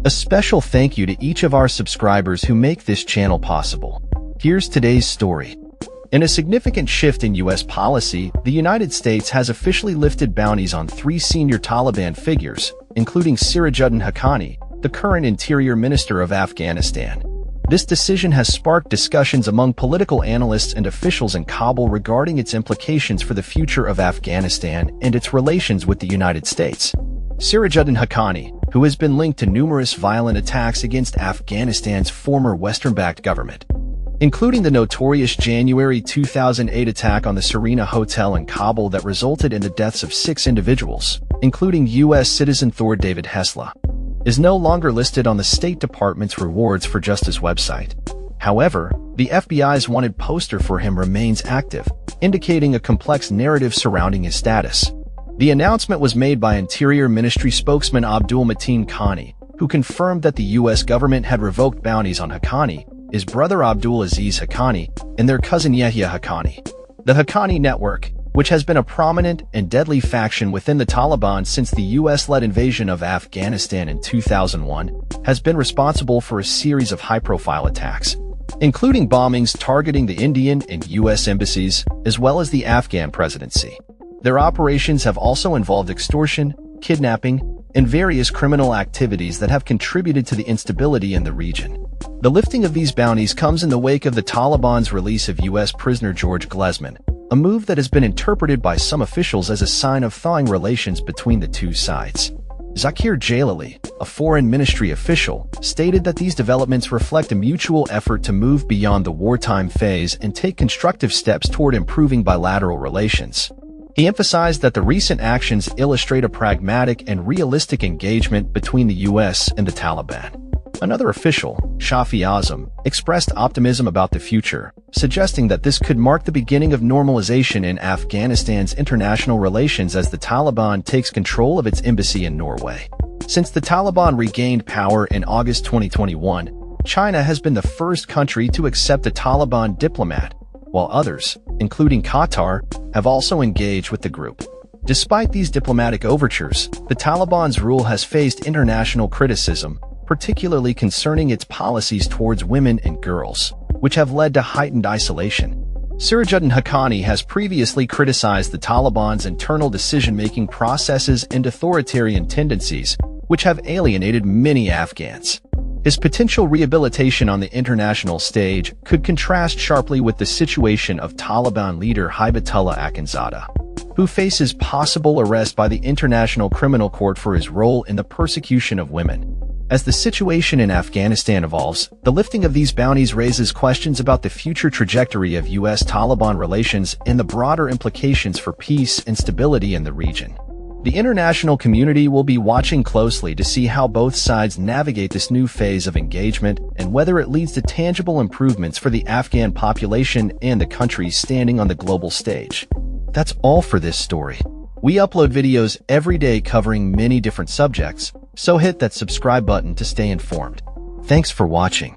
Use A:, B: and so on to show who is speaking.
A: A special thank you to each of our subscribers who make this channel possible. Here's today's story. In a significant shift in U.S. policy, the United States has officially lifted bounties on 3 senior Taliban figures, including Sirajuddin Haqqani, the current Interior Minister of Afghanistan. This decision has sparked discussions among political analysts and officials in Kabul regarding its implications for the future of Afghanistan and its relations with the United States. Sirajuddin Haqqani, who has been linked to numerous violent attacks against Afghanistan's former Western-backed government, including the notorious January 2008 attack on the Serena Hotel in Kabul that resulted in the deaths of 6 individuals, including U.S. citizen Thor David Hessler, is no longer listed on the State Department's Rewards for Justice website. However, the FBI's wanted poster for him remains active, indicating a complex narrative surrounding his status. The announcement was made by Interior Ministry spokesman Abdul Mateen Khani, who confirmed that the U.S. government had revoked bounties on Haqqani, his brother Abdul Aziz Haqqani, and their cousin Yahya Haqqani. The Haqqani network, which has been a prominent and deadly faction within the Taliban since the U.S.-led invasion of Afghanistan in 2001, has been responsible for a series of high-profile attacks, including bombings targeting the Indian and U.S. embassies, as well as the Afghan presidency. Their operations have also involved extortion, kidnapping, and various criminal activities that have contributed to the instability in the region. The lifting of these bounties comes in the wake of the Taliban's release of U.S. prisoner George Glesman, a move that has been interpreted by some officials as a sign of thawing relations between the two sides. Zakir Jalali, a foreign ministry official, stated that these developments reflect a mutual effort to move beyond the wartime phase and take constructive steps toward improving bilateral relations. He emphasized that the recent actions illustrate a pragmatic and realistic engagement between the U.S. and the Taliban. Another official, Shafi Azam, expressed optimism about the future, suggesting that this could mark the beginning of normalization in Afghanistan's international relations as the Taliban takes control of its embassy in Norway. Since the Taliban regained power in August 2021, China has been the first country to accept a Taliban diplomat, while others, including Qatar, have also engaged with the group. Despite these diplomatic overtures, the Taliban's rule has faced international criticism, particularly concerning its policies towards women and girls, which have led to heightened isolation. Sirajuddin Haqqani has previously criticized the Taliban's internal decision-making processes and authoritarian tendencies, which have alienated many Afghans. His potential rehabilitation on the international stage could contrast sharply with the situation of Taliban leader Hibatullah Akhundzada, who faces possible arrest by the International Criminal Court for his role in the persecution of women. As the situation in Afghanistan evolves, the lifting of these bounties raises questions about the future trajectory of U.S.-Taliban relations and the broader implications for peace and stability in the region. The international community will be watching closely to see how both sides navigate this new phase of engagement and whether it leads to tangible improvements for the Afghan population and the country's standing on the global stage. That's all for this story. We upload videos every day covering many different subjects, so hit that subscribe button to stay informed. Thanks for watching.